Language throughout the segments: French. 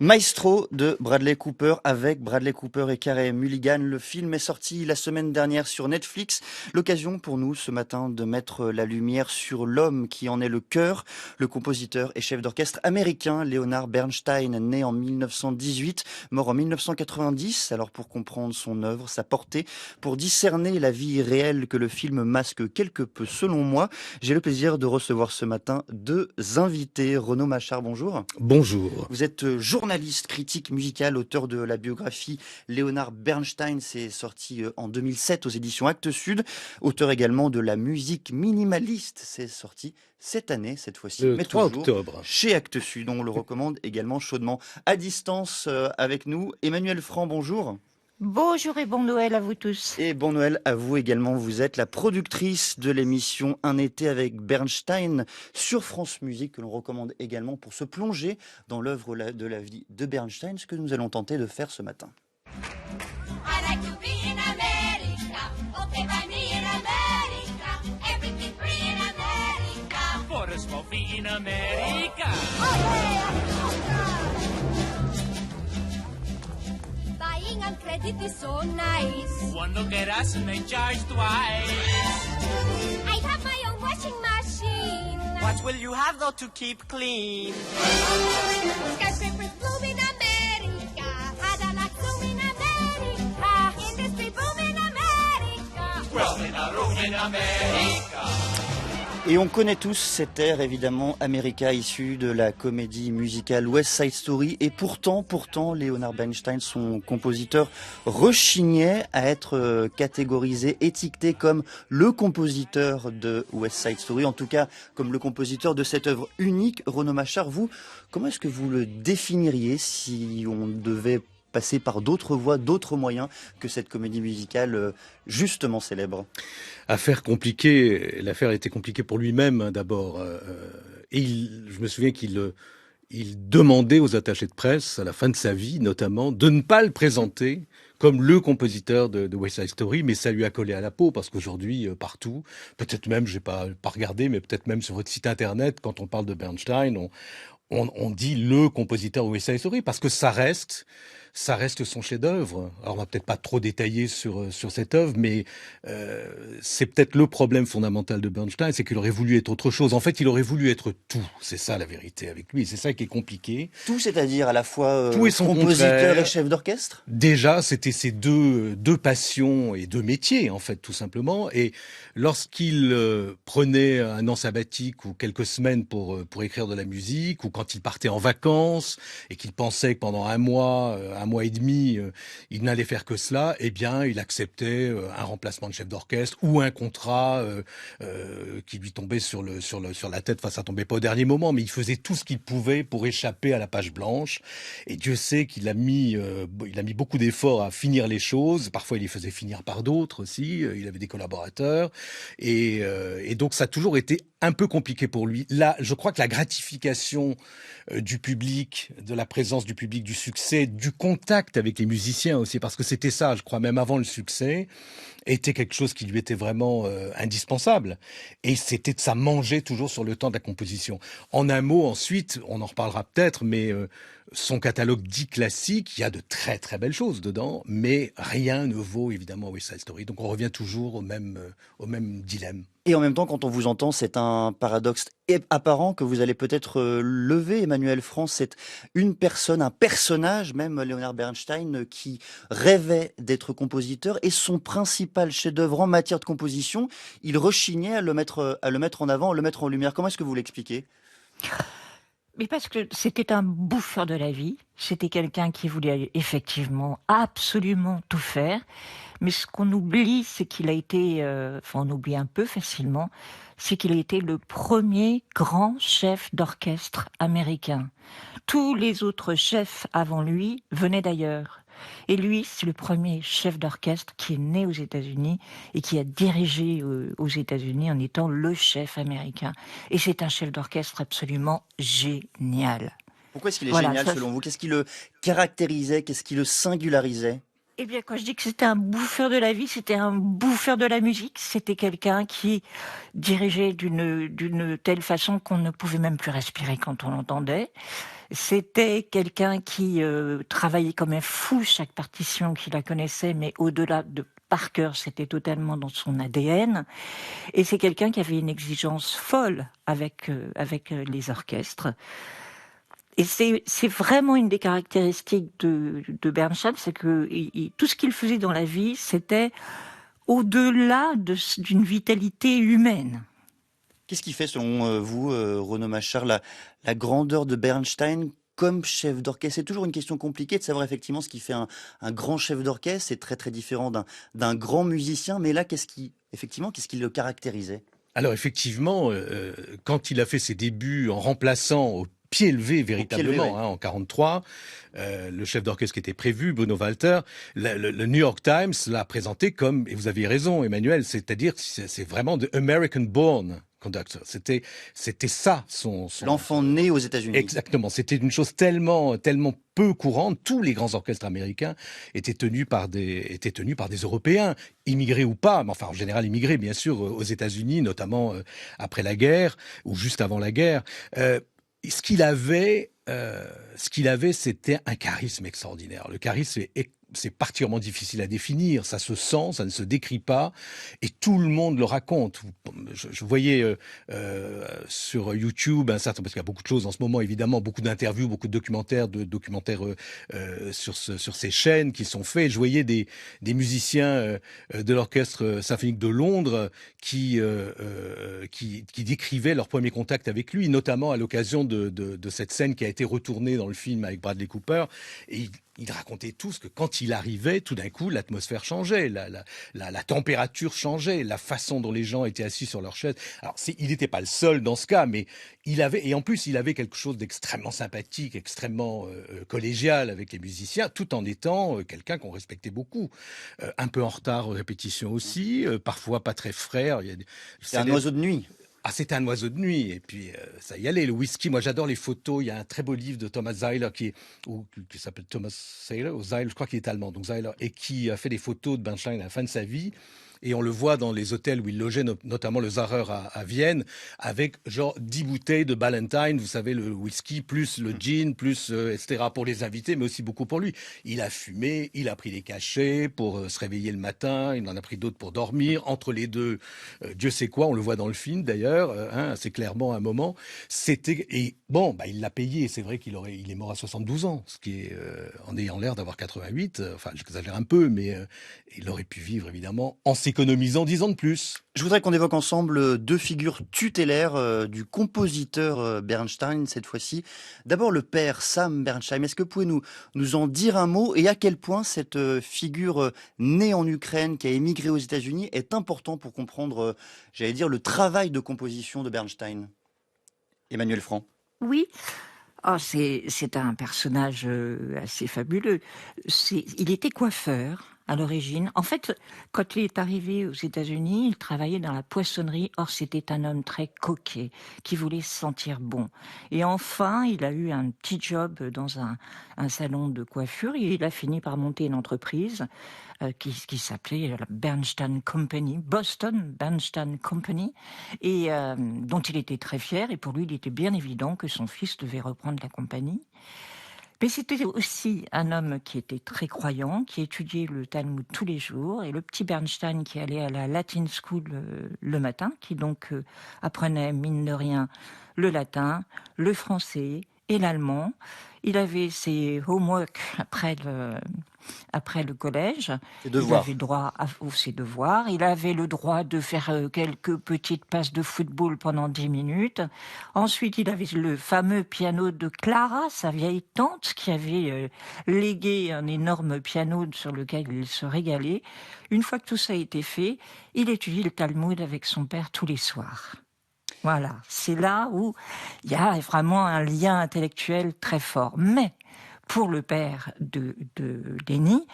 Maestro de Bradley Cooper avec Bradley Cooper et Carey Mulligan. Le film est sorti la semaine dernière sur Netflix. L'occasion pour nous ce matin de mettre la lumière sur l'homme qui en est le cœur, le compositeur et chef d'orchestre américain Leonard Bernstein, né en 1918, mort en 1990. Alors pour comprendre son œuvre, sa portée, pour discerner la vie réelle que le film masque quelque peu selon moi, j'ai le plaisir de recevoir ce matin deux invités. Renaud Machard, bonjour. Bonjour. Vous êtes journaliste, critique musical, auteur de la biographie Leonard Bernstein, c'est sorti en 2007 aux éditions Actes Sud, auteur également de la musique minimaliste, c'est sorti cette année, cette fois-ci, Le mais 3 toujours octobre. chez Actes Sud, on le recommande également chaudement. À distance avec nous, Emmanuel Franc, bonjour. Bonjour et bon Noël à vous tous. Et bon Noël à vous également, vous êtes la productrice de l'émission Un été avec Bernstein sur France Musique que l'on recommande également pour se plonger dans l'œuvre de la vie de Bernstein, ce que nous allons tenter de faire ce matin. I like to be in America. Okay, by me in America. Everything free in America. For a small fee in America. Buying on credit is so nice. One look at us and they charge twice. I have my own washing machine. What will you have though to keep clean? Skyscrapers bloom in America. Cadillac bloom in America. Industry boom in America. Well, in a room in America. Et on connaît tous cet air évidemment America issu de la comédie musicale West Side Story et pourtant Leonard Bernstein, son compositeur, rechignait à être catégorisé, étiqueté comme le compositeur de West Side Story, en tout cas comme le compositeur de cette œuvre unique. Renaud Machard, vous, comment est-ce que vous le définiriez si on devait passer par d'autres voies, d'autres moyens que cette comédie musicale justement célèbre? Affaire compliquée. L'affaire était compliquée pour lui-même d'abord. Et je me souviens il demandait aux attachés de presse, à la fin de sa vie notamment, de ne pas le présenter comme le compositeur de West Side Story, mais ça lui a collé à la peau, parce qu'aujourd'hui, partout, peut-être même, j'ai pas regardé, mais peut-être même sur votre site internet, quand on parle de Bernstein, on dit le compositeur de West Side Story, parce que ça reste son chef-d'œuvre. Alors on va peut-être pas trop détailler sur cette œuvre, mais c'est peut-être le problème fondamental de Bernstein, c'est qu'il aurait voulu être autre chose. En fait, il aurait voulu être tout. C'est ça la vérité avec lui. C'est ça qui est compliqué. Tout, c'est-à-dire à la fois Tout et son compositeur contraire. et chef d'orchestre? Déjà, c'était ces deux passions et deux métiers, en fait, tout simplement. Et lorsqu'il prenait un an sabbatique ou quelques semaines pour écrire de la musique, ou quand il partait en vacances et qu'il pensait que pendant un mois et demi, il n'allait faire que cela, eh bien, il acceptait un remplacement de chef d'orchestre ou un contrat qui lui tombait sur la tête. Enfin, ça tombait pas au dernier moment, mais il faisait tout ce qu'il pouvait pour échapper à la page blanche. Et Dieu sait qu'il a mis beaucoup d'efforts à finir les choses. Parfois, il les faisait finir par d'autres aussi. Il avait des collaborateurs. Et donc, ça a toujours été un peu compliqué pour lui. Là, je crois que la gratification du public, de la présence du public, du succès, du contact avec les musiciens aussi, parce que c'était ça, je crois, même avant le succès, était quelque chose qui lui était vraiment indispensable. Et ça mangeait toujours sur le temps de la composition. En un mot, ensuite, on en reparlera peut-être, mais son catalogue dit classique, il y a de très très belles choses dedans, mais rien ne vaut évidemment West Side Story. Donc on revient toujours au même dilemme. Et en même temps, quand on vous entend, c'est un paradoxe apparent que vous allez peut-être lever, Emmanuel Franc. C'est une personne, un personnage, même Leonard Bernstein, qui rêvait d'être compositeur et son principal chef-d'œuvre en matière de composition, il rechignait à le mettre en avant, à le mettre en lumière. Comment est-ce que vous l'expliquez? Mais parce que c'était un bouffeur de la vie, c'était quelqu'un qui voulait effectivement absolument tout faire, mais ce qu'on oublie, c'est qu'il a été, on oublie un peu facilement, c'est qu'il a été le premier grand chef d'orchestre américain. Tous les autres chefs avant lui venaient d'ailleurs. Et lui, c'est le premier chef d'orchestre qui est né aux États-Unis et qui a dirigé aux États-Unis en étant le chef américain. Et c'est un chef d'orchestre absolument génial. Pourquoi est-ce qu'il est Voilà, génial ça, selon vous? Qu'est-ce qui le caractérisait? Qu'est-ce qui le singularisait? Eh bien, quand je dis que c'était un bouffeur de la vie, c'était un bouffeur de la musique. C'était quelqu'un qui dirigeait d'une telle façon qu'on ne pouvait même plus respirer quand on l'entendait. C'était quelqu'un qui travaillait comme un fou chaque partition qu'il la connaissait, mais au-delà de par cœur, c'était totalement dans son ADN. Et c'est quelqu'un qui avait une exigence folle avec les orchestres. Et c'est vraiment une des caractéristiques de Bernstein, c'est que tout ce qu'il faisait dans la vie, c'était au-delà d'une vitalité humaine. Qu'est-ce qui fait, selon vous, Renaud Machard, la grandeur de Bernstein comme chef d'orchestre? C'est toujours une question compliquée de savoir effectivement ce qui fait un grand chef d'orchestre. C'est très très différent d'un grand musicien. Mais là, qu'est-ce qui le caractérisait? Alors effectivement, quand il a fait ses débuts en remplaçant au pied levé véritablement, oui. en 43, le chef d'orchestre qui était prévu, Bruno Walter, le New York Times l'a présenté comme, et vous avez raison Emmanuel, c'est-à-dire c'est vraiment de American Born Conductor. C'était ça son L'enfant né aux États-Unis. Exactement. C'était une chose tellement peu courante. Tous les grands orchestres américains étaient tenus par des Européens, immigrés ou pas, mais enfin en général immigrés bien sûr aux États-Unis, notamment après la guerre ou juste avant la guerre. Ce qu'il avait, c'était un charisme extraordinaire. Le charisme c'est particulièrement difficile à définir, ça se sent, ça ne se décrit pas, et tout le monde le raconte. Je voyais sur YouTube un certain, parce qu'il y a beaucoup de choses en ce moment, évidemment, beaucoup d'interviews, beaucoup de documentaires sur ces chaînes qui sont faits. Je voyais des musiciens de l'orchestre symphonique de Londres qui décrivaient leur premier contact avec lui, notamment à l'occasion de cette scène qui a été retournée dans le film avec Bradley Cooper, et ils racontaient tous que quand il arrivait, tout d'un coup, l'atmosphère changeait, la température changeait, la façon dont les gens étaient assis sur leurs chaises. Alors, il n'était pas le seul dans ce cas, mais il avait quelque chose d'extrêmement sympathique, extrêmement collégial avec les musiciens, tout en étant quelqu'un qu'on respectait beaucoup. Un peu en retard aux répétitions aussi, parfois pas très frais. C'est un oiseau de nuit. Ah, c'était un oiseau de nuit, et puis ça y allait, le whisky. Moi, j'adore les photos. Il y a un très beau livre de Thomas Zeiler qui s'appelle Thomas Zeiler, ou Zeiler, je crois qu'il est allemand, donc Zeiler, et qui a fait des photos de Bernstein à la fin de sa vie. Et on le voit dans les hôtels où il logeait, notamment le Zarer à Vienne, avec genre 10 bouteilles de Ballantine, vous savez, le whisky, plus le gin, plus etc. pour les invités, mais aussi beaucoup pour lui. Il a fumé, il a pris des cachets pour se réveiller le matin, il en a pris d'autres pour dormir. Entre les deux, Dieu sait quoi, on le voit dans le film d'ailleurs, assez clairement à un moment. Et bon, il l'a payé. C'est vrai il est mort à 72 ans, ce qui est en ayant l'air d'avoir 88. Enfin, j'exagère un peu, mais il aurait pu vivre évidemment en s'économisant 10 ans de plus. Je voudrais qu'on évoque ensemble deux figures tutélaires du compositeur Bernstein cette fois-ci. D'abord le père Sam Bernstein. Est-ce que vous pouvez nous en dire un mot, et à quel point cette figure née en Ukraine, qui a émigré aux États-Unis, est important pour comprendre, j'allais dire, le travail de composition de Bernstein? Emmanuel Franc. Oui. Oh, c'est un personnage assez fabuleux. Il était coiffeur à l'origine. En fait, quand il est arrivé aux États-Unis, il travaillait dans la poissonnerie. Or, c'était un homme très coquet, qui voulait se sentir bon. Et enfin, il a eu un petit job dans un salon de coiffure et il a fini par monter une entreprise qui s'appelait la Bernstein Company, Boston Bernstein Company, et dont il était très fier. Et pour lui, il était bien évident que son fils devait reprendre la compagnie. Mais c'était aussi un homme qui était très croyant, qui étudiait le Talmud tous les jours, et le petit Bernstein qui allait à la Latin School le matin, qui donc apprenait, mine de rien, le latin, le français et l'allemand. Il avait ses homework après le collège. Ses Il devoirs. avait droit à ses devoirs. Il avait le droit de faire quelques petites passes de football pendant 10 minutes. Ensuite, il avait le fameux piano de Clara, sa vieille tante, qui avait légué un énorme piano sur lequel il se régalait. Une fois que tout ça a été fait, il étudie le Talmud avec son père tous les soirs. Voilà, c'est là où il y a vraiment un lien intellectuel très fort. Mais pour le père de Lenny,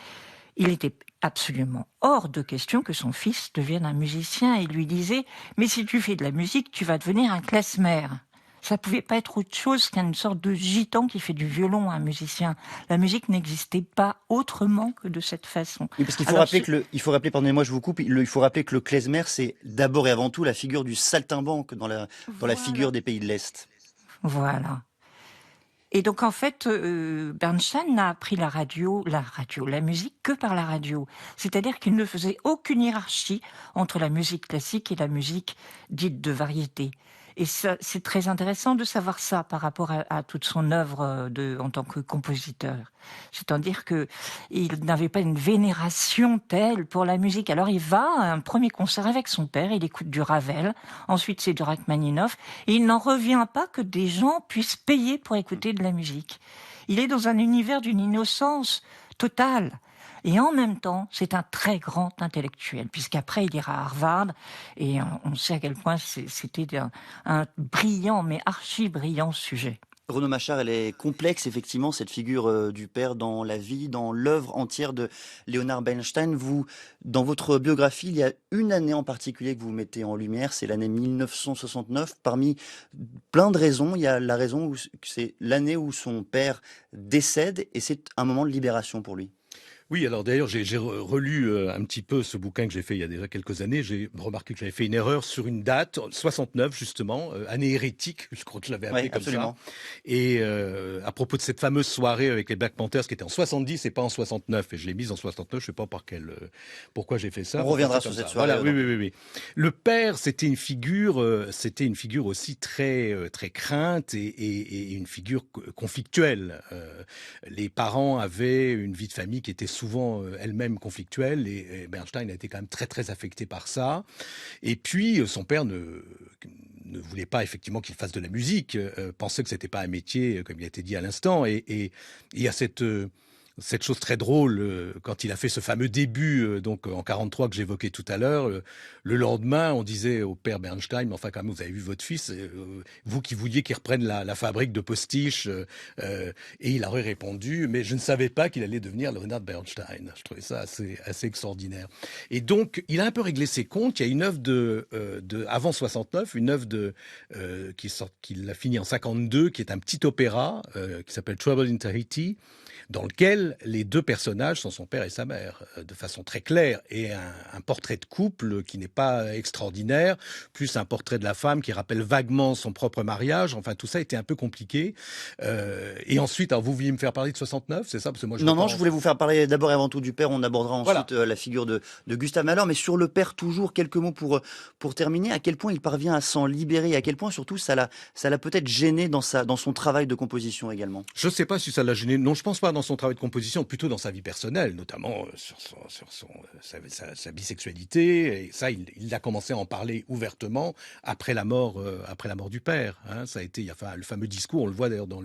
il était absolument hors de question que son fils devienne un musicien. Il lui disait « Mais si tu fais de la musique, tu vas devenir un klezmer. Ça pouvait pas être autre chose qu'une sorte de gitan qui fait du violon, un musicien. La musique n'existait pas autrement que de cette façon. Oui, parce qu'il faut Alors, rappeler il faut rappeler, pardonnez-moi, je vous coupe, il faut rappeler que le klezmer, c'est d'abord et avant tout la figure du saltimbanque dans la figure voilà. des pays de l'Est. Voilà. Et donc en fait, Bernstein n'a appris la musique que par la radio. C'est-à-dire qu'il ne faisait aucune hiérarchie entre la musique classique et la musique dite de variété. Et ça, c'est très intéressant de savoir ça par rapport à toute son œuvre en tant que compositeur. C'est-à-dire que il n'avait pas une vénération telle pour la musique. Alors il va à un premier concert avec son père, il écoute du Ravel, ensuite c'est du Rachmaninoff, et il n'en revient pas que des gens puissent payer pour écouter de la musique. Il est dans un univers d'une innocence totale. Et en même temps, c'est un très grand intellectuel, puisqu'après, il ira à Harvard, et on sait à quel point c'était un brillant, mais archi-brillant sujet. Renaud Machard, elle est complexe, effectivement, cette figure du père dans la vie, dans l'œuvre entière de Leonard Bernstein. Vous, dans votre biographie, il y a une année en particulier que vous mettez en lumière, c'est l'année 1969. Parmi plein de raisons, il y a la raison où c'est l'année où son père décède, et c'est un moment de libération pour lui. Oui, alors d'ailleurs, j'ai relu un petit peu ce bouquin que j'ai fait il y a déjà quelques années. J'ai remarqué que j'avais fait une erreur sur une date, 69 justement, année hérétique, je crois que je l'avais appelé Oui, comme absolument. ça. Et à propos de cette fameuse soirée avec les Black Panthers qui était en 70 et pas en 69, et je l'ai mise en 69, je sais pas pourquoi j'ai fait ça. On Pourquoi reviendra c'est sur comme cette ça. soirée. Voilà, oui, oui, oui, oui. Le père, c'était une figure aussi très crainte et une figure conflictuelle. Les parents avaient une vie de famille qui était souvent elle-même conflictuelle et Bernstein a été quand même très affecté par ça. Et puis son père ne voulait pas effectivement qu'il fasse de la musique, pensait que c'était pas un métier comme il a été dit à l'instant et il y a cette chose très drôle quand il a fait ce fameux début donc en 43 que j'évoquais tout à l'heure. Le lendemain, on disait au père Bernstein, mais enfin quand même vous avez vu votre fils, vous qui vouliez qu'il reprenne la fabrique de postiches, et il aurait répondu, mais je ne savais pas qu'il allait devenir Leonard Bernstein. Je trouvais ça assez extraordinaire. Et donc il a un peu réglé ses comptes. Il y a une œuvre avant 69, une œuvre qu'il a fini en 52, qui est un petit opéra qui s'appelle Trouble in Tahiti, dans lequel les deux personnages sont son père et sa mère, de façon très claire, et un portrait de couple qui n'est pas extraordinaire, plus un portrait de la femme qui rappelle vaguement son propre mariage. Enfin, tout ça était un peu compliqué. Et ensuite, alors vous vouliez me faire parler de 69, c'est ça? Parce que moi, je Non, non, repense. je voulais vous faire parler d'abord et avant tout du père. On abordera Voilà. ensuite la figure de Gustave Mahler. Mais sur le père, toujours quelques mots pour terminer. À quel point il parvient à s'en libérer, à quel point surtout ça l'a peut-être gêné dans son travail de composition également. Je ne sais pas si ça l'a gêné. Non, je pense pas dans son travail de composition, plutôt dans sa vie personnelle, notamment sur sa bisexualité. Et ça, il a commencé à en parler ouvertement après la mort du père. Hein. Ça a été, il y a le fameux discours, on le voit d'ailleurs dans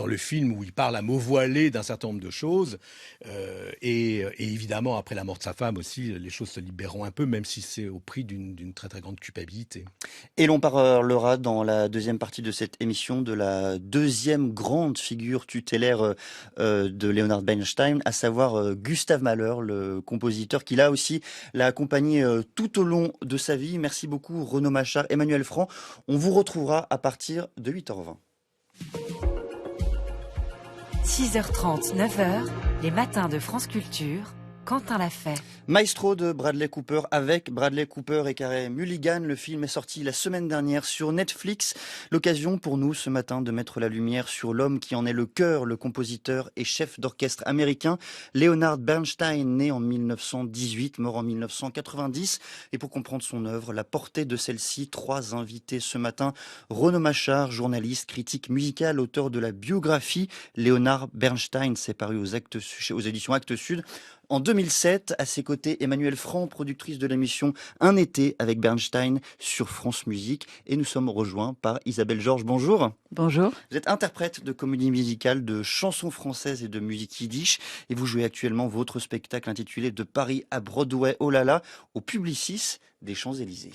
le film où il parle à mots voilés d'un certain nombre de choses. Et évidemment, après la mort de sa femme aussi, les choses se libéreront un peu, même si c'est au prix d'une très grande culpabilité. Et l'on parlera dans la deuxième partie de cette émission de la deuxième grande figure tutélaire de Leonard Bernstein, à savoir Gustave Mahler, le compositeur qui là aussi l'a accompagné tout au long de sa vie. Merci beaucoup Renaud Machard, Emmanuel Franc. On vous retrouvera à partir de 8h20. 6h30, 9h, les matins de France Culture, Quentin l'a fait. Maestro de Bradley Cooper avec Bradley Cooper et Carey Mulligan. Le film est sorti la semaine dernière sur Netflix. L'occasion pour nous ce matin de mettre la lumière sur l'homme qui en est le cœur, le compositeur et chef d'orchestre américain, Leonard Bernstein, né en 1918, mort en 1990. Et pour comprendre son œuvre, la portée de celle-ci, 3 invités ce matin. Renaud Machard, journaliste, critique musical, auteur de la biographie Leonard Bernstein, c'est paru aux éditions Actes Sud. En 2007, à ses côtés, Emmanuel Franc, productrice de l'émission Un été avec Bernstein sur France Musique. Et nous sommes rejoints par Isabelle Georges. Bonjour. Bonjour. Vous êtes interprète de comédie musicale, de chansons françaises et de musique yiddish. Et vous jouez actuellement votre spectacle intitulé De Paris à Broadway, oh là là, au Publicis des Champs-Élysées.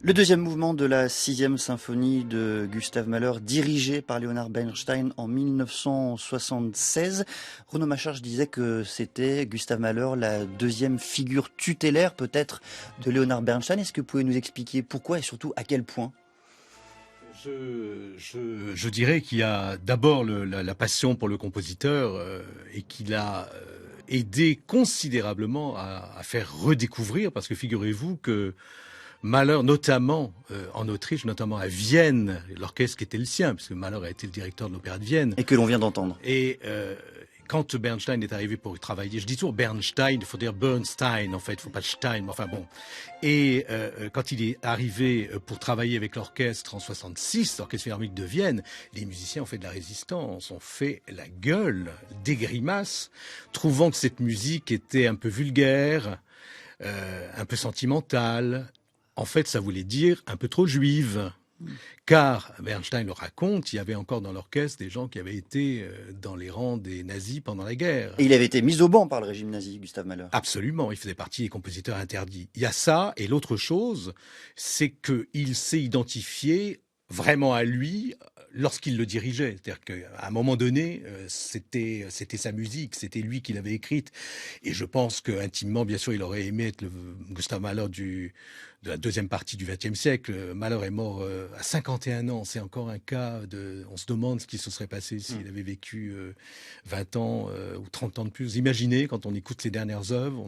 Le deuxième mouvement de la sixième symphonie de Gustav Mahler, dirigé par Leonard Bernstein en 1976. Renaud Macharge disait que c'était Gustav Mahler, la deuxième figure tutélaire peut-être de Leonard Bernstein. Est-ce que vous pouvez nous expliquer pourquoi et surtout à quel point? Je dirais qu'il y a d'abord la passion pour le compositeur et qu'il a aidé considérablement à faire redécouvrir, parce que figurez-vous que Mahler, notamment en Autriche, notamment à Vienne, l'orchestre qui était le sien, parce que Mahler a été le directeur de l'Opéra de Vienne. Et que l'on vient d'entendre. Et quand Bernstein est arrivé pour y travailler, je dis toujours Bernstein, il faut dire Bernstein en fait, il faut pas Stein, mais enfin bon. Et quand il est arrivé pour travailler avec l'orchestre en 66, l'Orchestre Philharmonique de Vienne, les musiciens ont fait de la résistance, ont fait la gueule, des grimaces, trouvant que cette musique était un peu vulgaire, un peu sentimentale. En fait, ça voulait dire un peu trop juive. Car, Bernstein le raconte, il y avait encore dans l'orchestre des gens qui avaient été dans les rangs des nazis pendant la guerre. Et il avait été mis au banc par le régime nazi, Gustav Mahler. Absolument, il faisait partie des compositeurs interdits. Il y a ça, et l'autre chose, c'est qu'il s'est identifié vraiment à lui lorsqu'il le dirigeait. C'est-à-dire qu'à un moment donné, c'était sa musique, c'était lui qui l'avait écrite. Et je pense que intimement, bien sûr, il aurait aimé être le Gustav Mahler de la deuxième partie du XXe siècle. Mahler est mort à 51 ans. C'est encore un cas de... On se demande ce qui se serait passé s'il avait vécu 20 ans ou 30 ans de plus. Imaginez, quand on écoute ses dernières œuvres,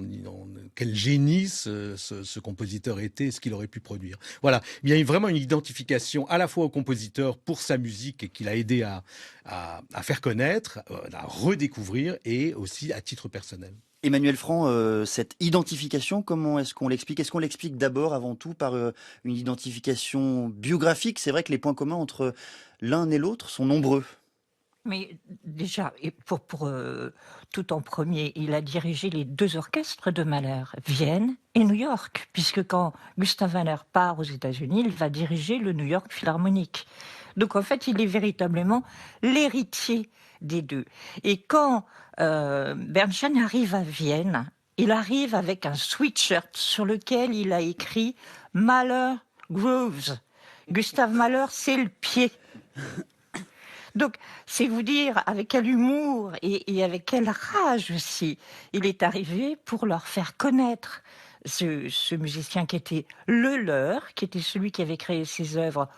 quel génie ce compositeur était, ce qu'il aurait pu produire. Voilà, il y a vraiment une identification à la fois au compositeur pour sa musique et qu'il a aidé à faire connaître, à redécouvrir, et aussi à titre personnel. Emmanuel Franc, cette identification, comment est-ce qu'on l'explique? Est-ce qu'on l'explique d'abord, avant tout, par une identification biographique? C'est vrai que les points communs entre l'un et l'autre sont nombreux. Mais déjà, et pour tout en premier, il a dirigé les deux orchestres de Mahler, Vienne et New York, puisque quand Gustav Mahler part aux États-Unis, il va diriger le New York Philharmonic. Donc en fait, il est véritablement l'héritier des deux. Et quand Bernstein arrive à Vienne, il arrive avec un sweatshirt sur lequel il a écrit Mahler Grooves. Gustav Mahler, c'est le pied. Donc, c'est vous dire avec quel humour et avec quelle rage aussi il est arrivé pour leur faire connaître ce musicien qui était le leur, qui était celui qui avait créé ses œuvres,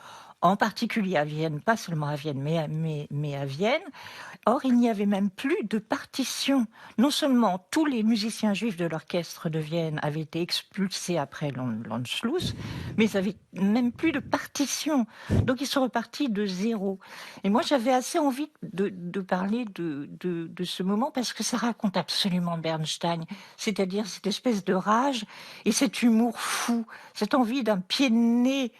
en particulier à Vienne, pas seulement à Vienne, mais à Vienne. Or, il n'y avait même plus de partition. Non seulement tous les musiciens juifs de l'orchestre de Vienne avaient été expulsés après l'Anschluss, mais ils n'avaient même plus de partition. Donc, ils sont repartis de zéro. Et moi, j'avais assez envie de parler de ce moment parce que ça raconte absolument Bernstein, c'est-à-dire cette espèce de rage et cet humour fou, cette envie d'un pied de nez.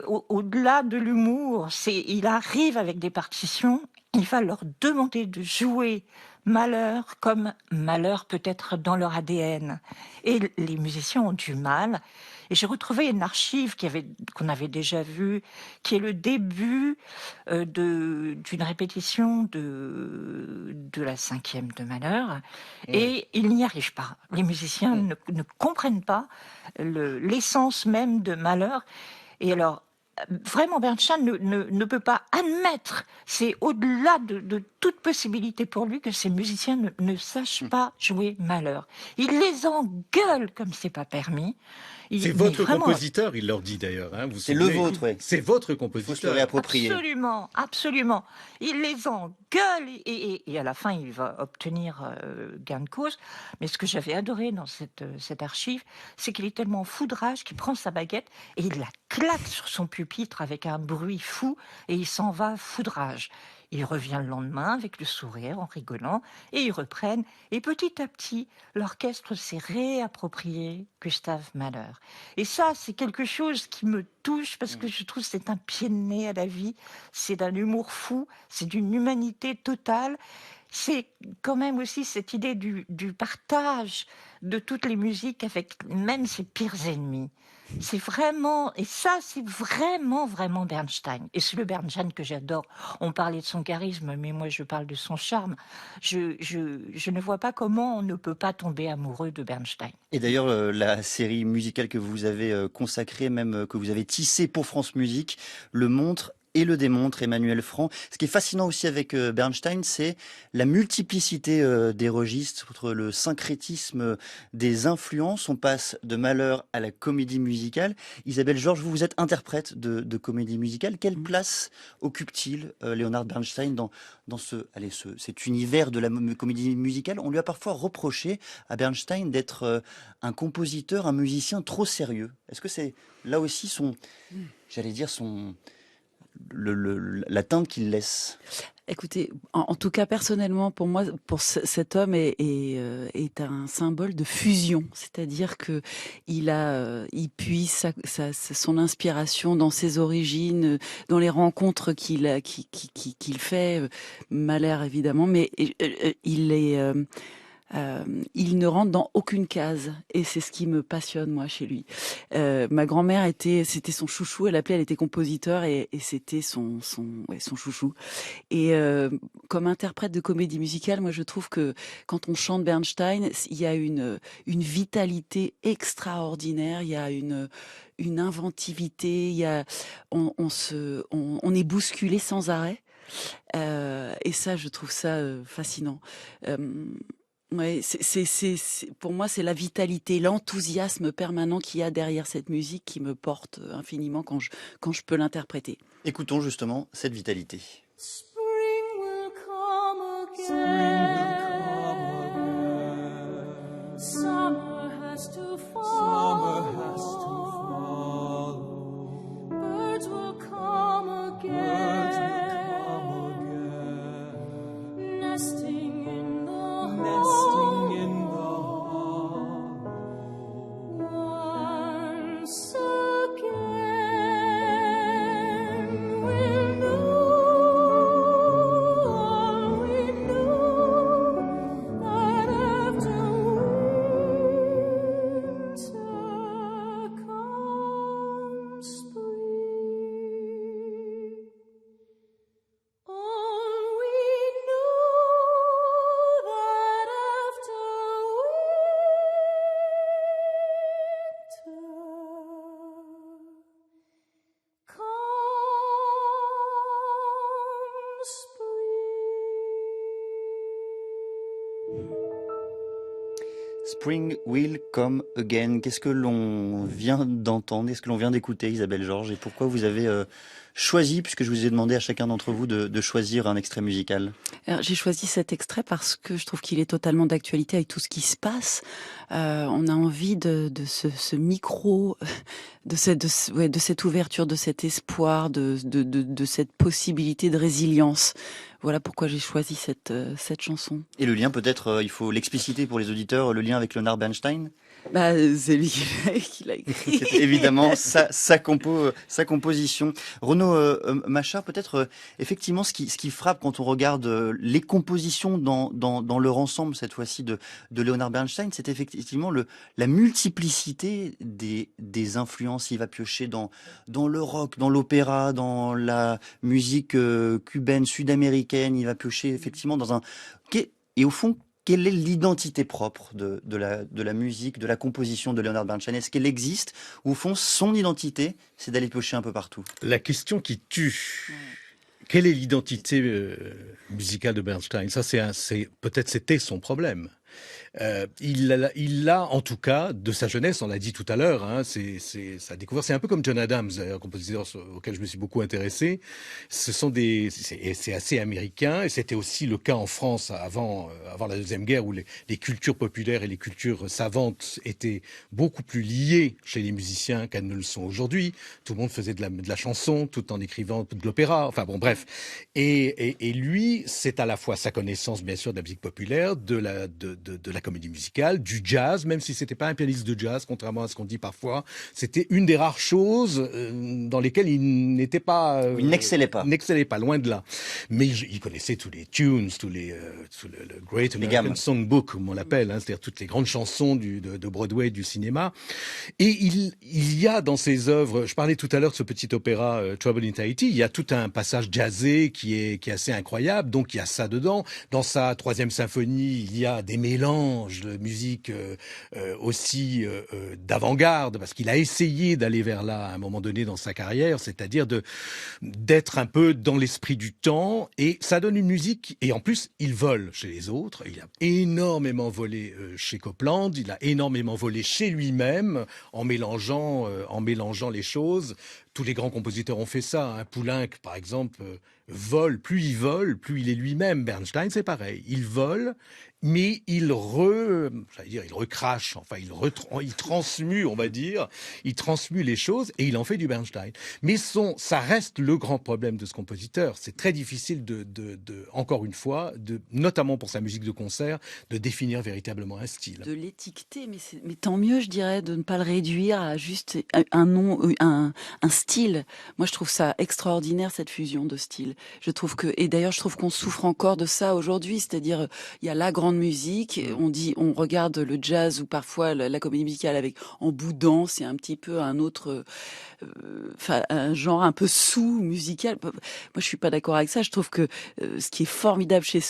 Au-delà de l'humour, il arrive avec des partitions, il va leur demander de jouer Mahler comme Mahler peut être dans leur ADN. Et les musiciens ont du mal. Et j'ai retrouvé une archive qu'on avait déjà vue, qui est le début d'une répétition de la cinquième de Mahler. Et ils n'y arrivent pas. Les musiciens ne comprennent pas l'essence même de Mahler. Et alors, vraiment, Bernstein ne peut pas admettre, c'est au-delà de toute possibilité pour lui que ces musiciens ne sachent pas jouer Mahler. Il les engueule comme c'est pas permis. C'est votre compositeur, il leur dit d'ailleurs. Hein, c'est le vôtre, oui. C'est votre Il faut compositeur. se le réapproprier. Absolument, absolument. Il les engueule et à la fin, il va obtenir gain de cause. Mais ce que j'avais adoré dans cette archive, c'est qu'il est tellement fou de rage qu'il prend sa baguette et il la claque sur son pupitre avec un bruit fou et il s'en va fou de rage. Il revient le lendemain avec le sourire, en rigolant, et ils reprennent. Et petit à petit, l'orchestre s'est réapproprié Gustav Mahler. Et ça, c'est quelque chose qui me touche parce que je trouve que c'est un pied de nez à la vie. C'est d'un humour fou, c'est d'une humanité totale. c'est quand même aussi cette idée du partage de toutes les musiques avec même ses pires ennemis. C'est vraiment, et ça, c'est vraiment, vraiment Bernstein. Et c'est le Bernstein que j'adore. On parlait de son charisme, mais moi, je parle de son charme. Je ne vois pas comment on ne peut pas tomber amoureux de Bernstein. Et d'ailleurs, la série musicale que vous avez consacrée, même que vous avez tissée pour France Musique, le montre et le démontre, Emmanuel Franc. Ce qui est fascinant aussi avec Bernstein, c'est la multiplicité des registres, le syncrétisme des influences. On passe de Malheur à la comédie musicale. Isabelle Georges, vous êtes interprète de comédie musicale. Quelle place occupe-t-il, Leonard Bernstein, dans cet univers de la comédie musicale? On lui a parfois reproché à Bernstein d'être un compositeur, un musicien trop sérieux. Est-ce que c'est là aussi j'allais dire la teinte qu'il laisse? Écoutez, en tout cas personnellement, pour moi, cet homme est un symbole de fusion, c'est-à-dire que il puise son inspiration dans ses origines, dans les rencontres qu'il fait, Mahler évidemment, mais il ne rentre dans aucune case et c'est ce qui me passionne moi chez lui. Ma grand-mère c'était son chouchou, elle était compositeur et c'était son chouchou. Et comme interprète de comédie musicale, moi je trouve que quand on chante Bernstein, il y a une vitalité extraordinaire, il y a une inventivité, on est bousculé sans arrêt. Et ça, je trouve ça fascinant. Ouais, pour moi, c'est la vitalité, l'enthousiasme permanent qu'il y a derrière cette musique qui me porte infiniment quand je peux l'interpréter. Écoutons justement cette vitalité. Spring will come again. Summer has to fall. Birds will come again. Nesting in the once again, we'll know that after winter comes spring. All we know that after winter comes spring. Spring will come again. Qu'est-ce que l'on vient d'entendre? Qu'est-ce que l'on vient d'écouter, Isabelle Georges? Et pourquoi vous avez choisi, puisque je vous ai demandé à chacun d'entre vous de choisir un extrait musical? Alors, j'ai choisi cet extrait parce que je trouve qu'il est totalement d'actualité avec tout ce qui se passe. On a envie de ce micro, de cette ouverture, de cet espoir, de cette possibilité de résilience. Voilà pourquoi j'ai choisi cette chanson. Et le lien, peut-être, il faut l'expliciter pour les auditeurs, le lien avec Leonard Bernstein? C'est lui qui l'a écrit. C'est évidemment sa composition. Renaud Machard, peut-être effectivement ce qui frappe quand on regarde les compositions dans leur ensemble cette fois-ci de Leonard Bernstein, c'est effectivement la multiplicité des influences. Il va piocher dans le rock, dans l'opéra, dans la musique cubaine, sud-américaine. Il va piocher effectivement et au fond, quelle est l'identité propre de la musique, de la composition de Leonard Bernstein? Est-ce qu'elle existe? Ou au fond, son identité, c'est d'aller piocher un peu partout? La question qui tue. Quelle est l'identité musicale de Bernstein? Ça, peut-être c'était son problème. Il l'a en tout cas de sa jeunesse, on l'a dit tout à l'heure, hein, c'est sa découverte. C'est un peu comme John Adams, un compositeur auquel je me suis beaucoup intéressé. C'est assez américain, et c'était aussi le cas en France avant la Deuxième Guerre, où les cultures populaires et les cultures savantes étaient beaucoup plus liées chez les musiciens qu'elles ne le sont aujourd'hui. Tout le monde faisait de la chanson tout en écrivant de l'opéra. Enfin bon, bref. Et lui, c'est à la fois sa connaissance, bien sûr, de la musique populaire, de de la comédie musicale, du jazz, même si c'était pas un pianiste de jazz, contrairement à ce qu'on dit parfois. C'était une des rares choses dans lesquelles il n'était pas... Il n'excellait pas. N'excellait pas, loin de là. Mais il connaissait tous les tunes, tout le Great Les American gammes. Songbook, comme on l'appelle, hein, c'est-à-dire toutes les grandes chansons de Broadway, du cinéma. Et il y a dans ses œuvres, je parlais tout à l'heure de ce petit opéra Trouble in Tahiti, il y a tout un passage jazzé qui est assez incroyable, donc il y a ça dedans. Dans sa troisième symphonie, il y a des mélanges de musique aussi d'avant-garde, parce qu'il a essayé d'aller vers là à un moment donné dans sa carrière, c'est-à-dire d'être un peu dans l'esprit du temps, et ça donne une musique, et en plus, il vole chez les autres. Il a énormément volé chez Copland, il a énormément volé chez lui-même, en mélangeant les choses. Tous les grands compositeurs ont fait ça. Hein. Poulenc, par exemple, vole. Plus il est lui-même. Bernstein, c'est pareil. Il vole, mais il recrache. Enfin, il transmue, on va dire. Il transmue les choses et il en fait du Bernstein. Mais ça reste le grand problème de ce compositeur. C'est très difficile encore une fois, notamment pour sa musique de concert, de définir véritablement un style. De l'étiqueter, mais tant mieux, je dirais, de ne pas le réduire à juste un nom, un style. Moi, je trouve ça extraordinaire, cette fusion de styles. Et d'ailleurs, je trouve qu'on souffre encore de ça aujourd'hui, c'est-à-dire, il y a la grande musique, on regarde le jazz ou parfois la comédie musicale en boudant, c'est un petit peu un autre, un genre un peu sous-musical. Moi, je suis pas d'accord avec ça. Je trouve que ce qui est formidable chez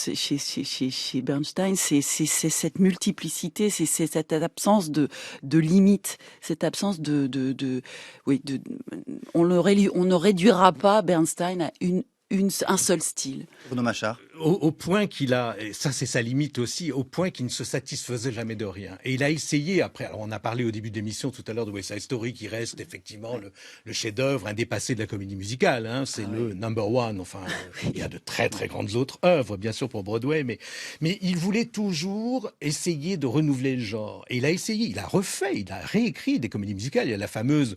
Bernstein, c'est cette multiplicité, c'est cette absence de limite, cette absence on ne réduira pas Bernstein à un seul style. Bruno Machard. Au point qu'il a, et ça c'est sa limite aussi, au point qu'il ne se satisfaisait jamais de rien. Et il a essayé après, alors on a parlé au début de l'émission tout à l'heure de West Side Story, qui reste effectivement le chef-d'œuvre indépassé de la comédie musicale, hein, c'est le number one, enfin, il y a de très très grandes autres œuvres, bien sûr, pour Broadway, mais il voulait toujours essayer de renouveler le genre. Et il a essayé, il a réécrit des comédies musicales. Il y a la fameuse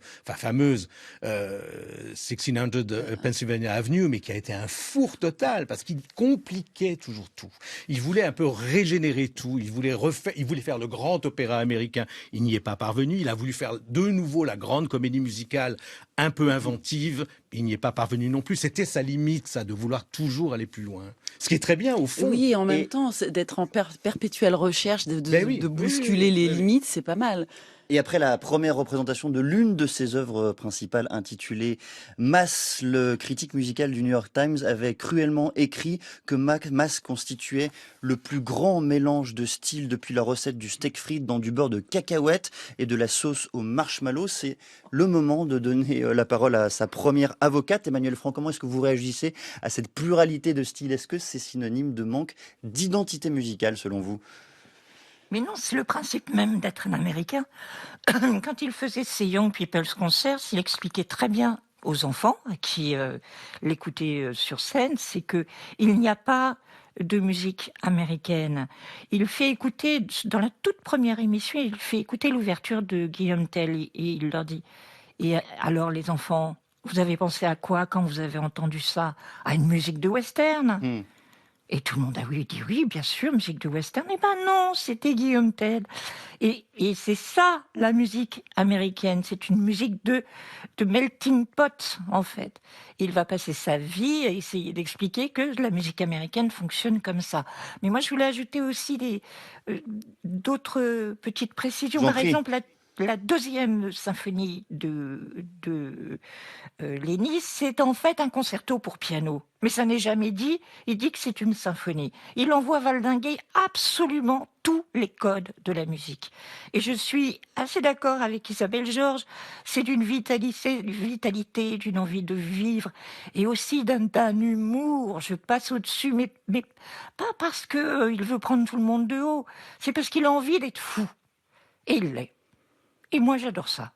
1600 Pennsylvania Avenue, mais qui a été un four total, parce qu'il compliquait toujours tout. Il voulait un peu régénérer tout. Il voulait faire le grand opéra américain. Il n'y est pas parvenu. Il a voulu faire de nouveau la grande comédie musicale un peu inventive. Il n'y est pas parvenu non plus. C'était sa limite, ça, de vouloir toujours aller plus loin. Ce qui est très bien, au fond. Oui, et en même temps, d'être en perpétuelle recherche, de bousculer les limites, c'est pas mal. Et après la première représentation de l'une de ses œuvres principales intitulée Mass, le critique musical du New York Times avait cruellement écrit que Mass constituait le plus grand mélange de styles depuis la recette du steak frites dans du beurre de cacahuète et de la sauce au marshmallow. C'est le moment de donner la parole à sa première avocate. Emmanuel Franck, comment est-ce que vous réagissez à cette pluralité de styles? Est-ce que c'est synonyme de manque d'identité musicale selon vous? Mais non, c'est le principe même d'être un Américain. Quand il faisait ses Young People's Concerts, il expliquait très bien aux enfants qui l'écoutaient sur scène, c'est que il n'y a pas de musique américaine. Il fait écouter, dans la toute première émission, il fait écouter l'ouverture de Guillaume Tell et il leur dit « Et alors les enfants, vous avez pensé à quoi quand vous avez entendu ça? À une musique de western ?» Et tout le monde a dit oui, bien sûr, musique de western. Eh ben non, c'était Guillaume Tell. Et c'est ça, la musique américaine. C'est une musique de melting pot, en fait. Il va passer sa vie à essayer d'expliquer que la musique américaine fonctionne comme ça. Mais moi, je voulais ajouter aussi d'autres petites précisions. Par exemple, la deuxième symphonie de Lénis, c'est en fait un concerto pour piano. Mais ça n'est jamais dit, il dit que c'est une symphonie. Il envoie valdinguer absolument tous les codes de la musique. Et je suis assez d'accord avec Isabelle Georges, c'est d'une vitalité, d'une envie de vivre, et aussi d'un humour. Je passe au-dessus, mais pas parce qu'il veut prendre tout le monde de haut, c'est parce qu'il a envie d'être fou. Et il l'est. Et moi, j'adore ça.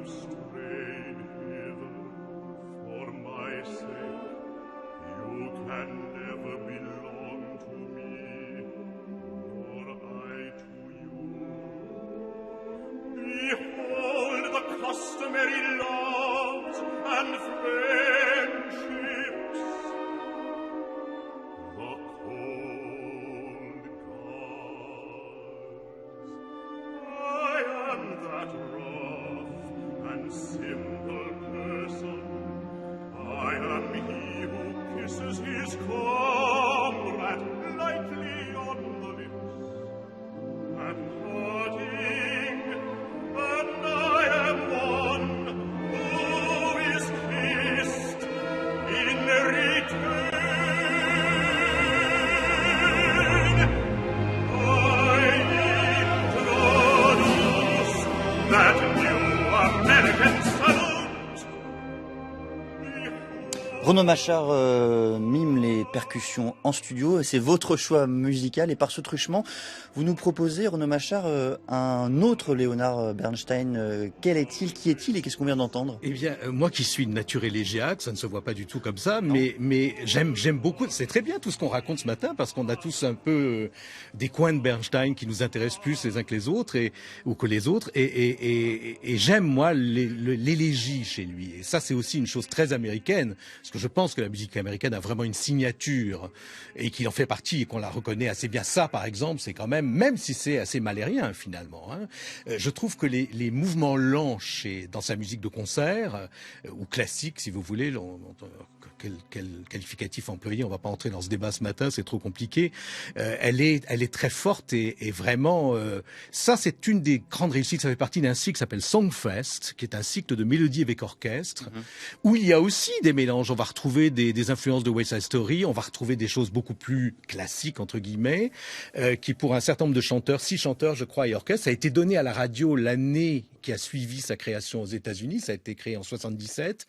Strayed customary laws and friendships. The cold gods. I am that rough and simple person. I am he who kisses his comrade lightly on the lips, and parting, and I am one who is kissed in return. I introduce that new American salute. Renaud Machard mime les percussions en studio, et c'est votre choix musical. Et par ce truchement, vous nous proposez, Renaud Machard, un autre Léonard Bernstein. Quel est-il? Qui est-il? Et qu'est-ce qu'on vient d'entendre? Eh bien, moi qui suis de nature élégiaque, ça ne se voit pas du tout comme ça, mais j'aime beaucoup. C'est très bien tout ce qu'on raconte ce matin, parce qu'on a tous un peu des coins de Bernstein qui nous intéressent plus les uns que les autres, ou que les autres. Et j'aime, moi, l'élégie chez lui. Et ça, c'est aussi une chose très américaine, parce que je pense que la musique américaine a vraiment une signature, et qu'il en fait partie, et qu'on la reconnaît assez bien. Ça, par exemple, c'est quand même si c'est assez malérien, finalement, hein, je trouve que les mouvements lents dans sa musique de concert, ou classique, si vous voulez, quel qualificatif employer, on va pas entrer dans ce débat ce matin, c'est trop compliqué, elle est très forte, et vraiment, ça c'est une des grandes réussites. Ça fait partie d'un cycle qui s'appelle Songfest, qui est un cycle de mélodie avec orchestre, où il y a aussi des mélanges. On va retrouver des influences de West Side Story, on va retrouver des choses beaucoup plus classiques, entre guillemets, qui pour un certain nombre de chanteurs, 6 chanteurs je crois et orchestre, ça a été donné à la radio l'année qui a suivi sa création aux États-Unis. Ça a été créé en 77,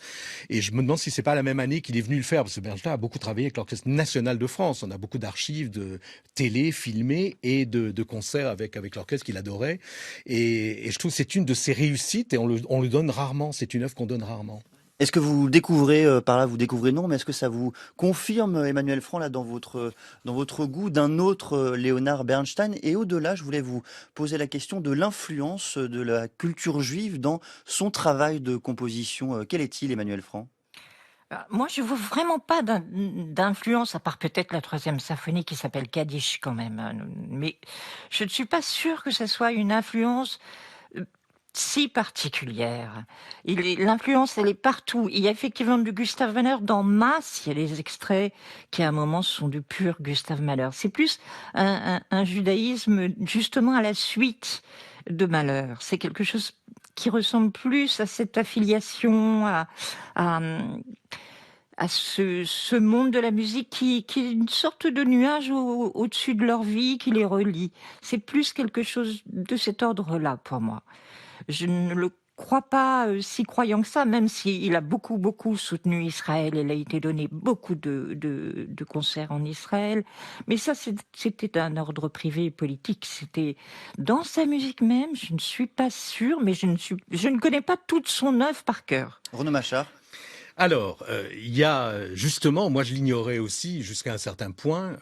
et je me demande si c'est pas la même année qu'il est venu le faire, parce que Bernstein a beaucoup travaillé avec l'Orchestre National de France. On a beaucoup d'archives de télé filmées et de concerts avec l'orchestre qu'il adorait, et je trouve que c'est une de ses réussites, et on le donne rarement. C'est une œuvre qu'on donne rarement. Est-ce que vous découvrez, par là vous découvrez non, mais est-ce que ça vous confirme, Emmanuel Franc, là, dans votre goût d'un autre Léonard Bernstein? Et au-delà, je voulais vous poser la question de l'influence de la culture juive dans son travail de composition. Quel est-il, Emmanuel Franc? Moi, je vois vraiment pas d'influence, à part peut-être la 3e symphonie qui s'appelle Kaddish quand même, hein. Mais je ne suis pas sûre que ce soit une influence si particulière. L'influence, elle est partout. Il y a effectivement du Gustav Mahler dans Masse. Il y a des extraits qui, à un moment, sont du pur Gustav Mahler. C'est plus un judaïsme, justement, à la suite de Mahler. C'est quelque chose qui ressemble plus à cette affiliation, à ce monde de la musique qui est une sorte de nuage au-dessus de leur vie, qui les relie. C'est plus quelque chose de cet ordre-là, pour moi. Je ne le crois pas si croyant que ça, même s'il a beaucoup, beaucoup soutenu Israël. Il a été donné beaucoup de concerts en Israël. Mais ça, c'était d'un ordre privé et politique. C'était dans sa musique même, je ne suis pas sûre, mais je ne connais pas toute son œuvre par cœur. Renaud Machard? Alors, il y a justement, moi je l'ignorais aussi jusqu'à un certain point,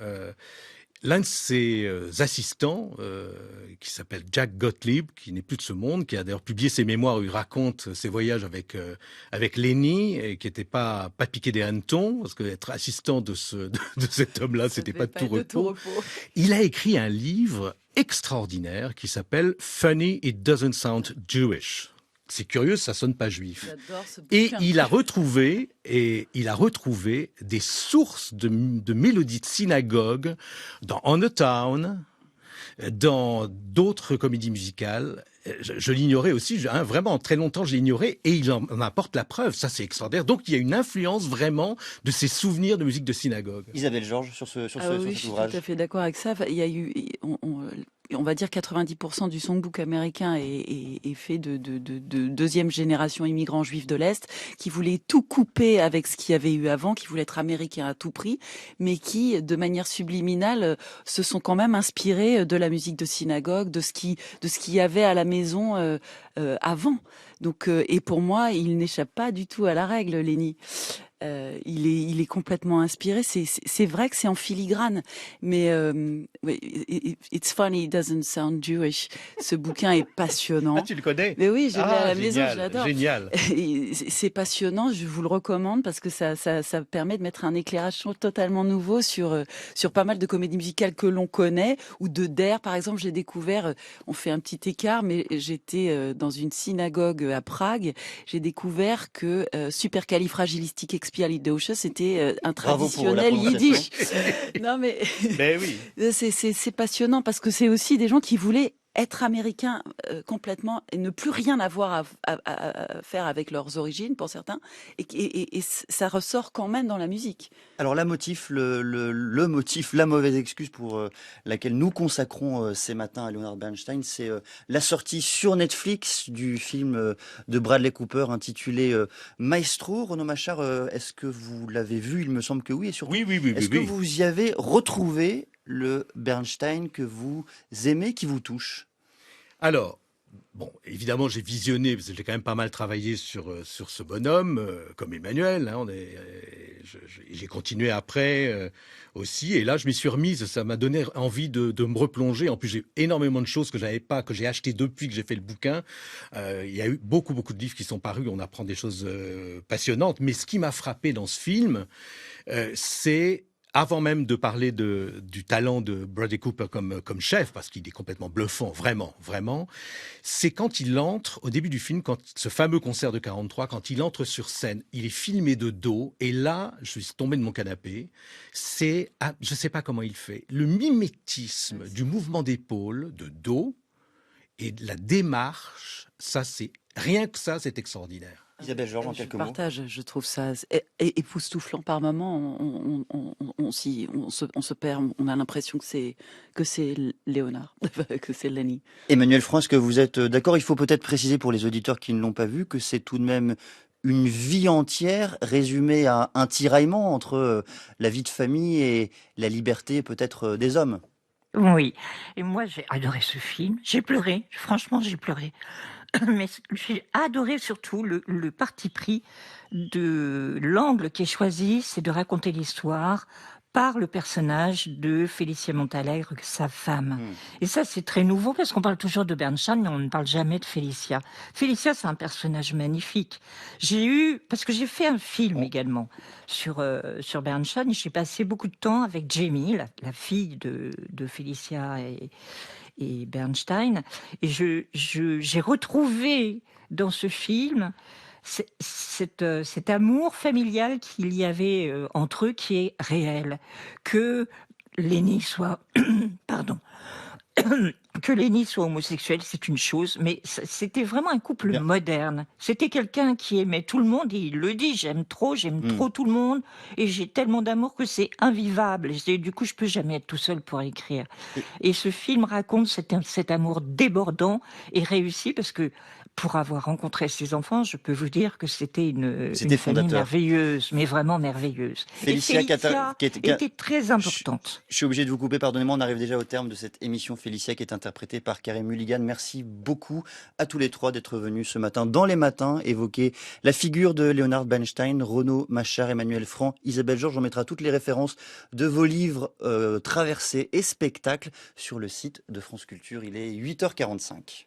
l'un de ses assistants, qui s'appelle Jack Gottlieb, qui n'est plus de ce monde, qui a d'ailleurs publié ses mémoires où il raconte ses voyages avec Lenny, et qui n'était pas piqué des hannetons, parce que être assistant de cet homme-là, c'était pas de tout repos. Il a écrit un livre extraordinaire qui s'appelle Funny It Doesn't Sound Jewish. C'est curieux, ça sonne pas juif. Et il a retrouvé des sources de mélodies de synagogue dans On a Town, dans d'autres comédies musicales. Je l'ignorais aussi, vraiment très longtemps je l'ignorais, et il en apporte la preuve. Ça, c'est extraordinaire. Donc il y a une influence vraiment de ces souvenirs de musique de synagogue. Isabelle Georges, sur oui, cet je ouvrage. suis tout à fait d'accord avec ça. Il y a eu, on va dire 90% du songbook américain est fait de deuxième génération immigrants juifs de l'Est qui voulaient tout couper avec ce qu'il y avait eu avant, qui voulaient être américains à tout prix, mais qui, de manière subliminale, se sont quand même inspirés de la musique de synagogue, de ce qu'il y avait à la maison avant. Donc, et pour moi, il n'échappe pas du tout à la règle, Lenny. Il est complètement inspiré. C'est vrai que c'est en filigrane, mais It's Funny, It Doesn't Sound Jewish. Ce bouquin est passionnant. Ah, tu le connais? Mais oui, je l'ai à la maison, génial, je l'adore. génial. C'est passionnant, je vous le recommande parce que ça permet de mettre un éclairage totalement nouveau sur pas mal de comédies musicales que l'on connaît, ou de Der, par exemple. J'ai découvert, on fait un petit écart, mais j'étais dans une synagogue à Prague. J'ai découvert que Supercalifragilisticexpialidocious, c'était un Bravo pour la traditionnel yiddish. prononciation. Non mais Ben oui. c'est passionnant parce que c'est aussi des gens qui voulaient être américains complètement et ne plus rien avoir à faire avec leurs origines pour certains, et ça ressort quand même dans la musique. Alors la motif, le motif, la mauvaise excuse pour laquelle nous consacrons ces matins à Leonard Bernstein, c'est la sortie sur Netflix du film de Bradley Cooper intitulé Maestro. Renaud Machard, est-ce que vous l'avez vu? Il me semble que oui. Et surtout, Oui, oui, oui, est-ce oui, que oui. vous y avez retrouvé le Bernstein que vous aimez, qui vous touche? Alors, bon, évidemment, j'ai visionné, parce que j'ai quand même pas mal travaillé sur ce bonhomme, comme Emmanuel. Hein, j'ai continué après aussi, et là, je m'y suis remise. Ça m'a donné envie de me replonger. En plus, j'ai énormément de choses que j'avais pas, que j'ai acheté depuis que j'ai fait le bouquin. Il y a eu beaucoup de livres qui sont parus. On apprend des choses passionnantes. Mais ce qui m'a frappé dans ce film, c'est avant même de parler du talent de Bradley Cooper comme chef, parce qu'il est complètement bluffant, vraiment, vraiment, c'est quand il entre, au début du film, quand ce fameux concert de 43, quand il entre sur scène, il est filmé de dos, et là, je suis tombé de mon canapé, je sais pas comment il fait, le mimétisme du mouvement d'épaule, de dos, et de la démarche, rien que ça, c'est extraordinaire. Isabelle Georges, en Je quelques mots. partage, je trouve ça époustouflant par moments. On se perd, on a l'impression que c'est Léonard, que c'est Lenny. Emmanuel France, est-ce que vous êtes d'accord? Il faut peut-être préciser pour les auditeurs qui ne l'ont pas vu que c'est tout de même une vie entière résumée à un tiraillement entre la vie de famille et la liberté peut-être des hommes. Oui, et moi j'ai adoré ce film. J'ai pleuré, franchement j'ai pleuré. Mais j'ai adoré surtout le parti pris de l'angle qui est choisi, c'est de raconter l'histoire par le personnage de Félicia Montalegre, sa femme. Et ça, c'est très nouveau parce qu'on parle toujours de Bernstein, mais on ne parle jamais de Félicia. Félicia, c'est un personnage magnifique. Parce que j'ai fait un film également sur Bernstein, j'ai passé beaucoup de temps avec Jamie, la fille de Félicia et Bernstein. Et j'ai retrouvé dans ce film cet amour familial qu'il y avait entre eux qui est réel. Que Lenny soit... Pardon. Que Lenny soit homosexuel, c'est une chose, mais c'était vraiment un couple Bien. moderne. C'était quelqu'un qui aimait tout le monde, et il le dit, j'aime trop tout le monde, et j'ai tellement d'amour que c'est invivable. Et du coup, je peux jamais être tout seul pour écrire. Et ce film raconte cet amour débordant et réussi, parce que pour avoir rencontré ses enfants, je peux vous dire que c'était une famille fondateur. merveilleuse, mais vraiment merveilleuse. Félicia et Félicia était très importante. Je suis obligé de vous couper, pardonnez-moi, on arrive déjà au terme de cette émission Félicia qui est interprétée par Carey Mulligan. Merci beaucoup à tous les trois d'être venus ce matin dans les matins évoquer la figure de Leonard Bernstein. Renaud Machard, Emmanuel Franc, Isabelle Georges. On mettra toutes les références de vos livres Traversées et spectacles sur le site de France Culture. Il est 8h45.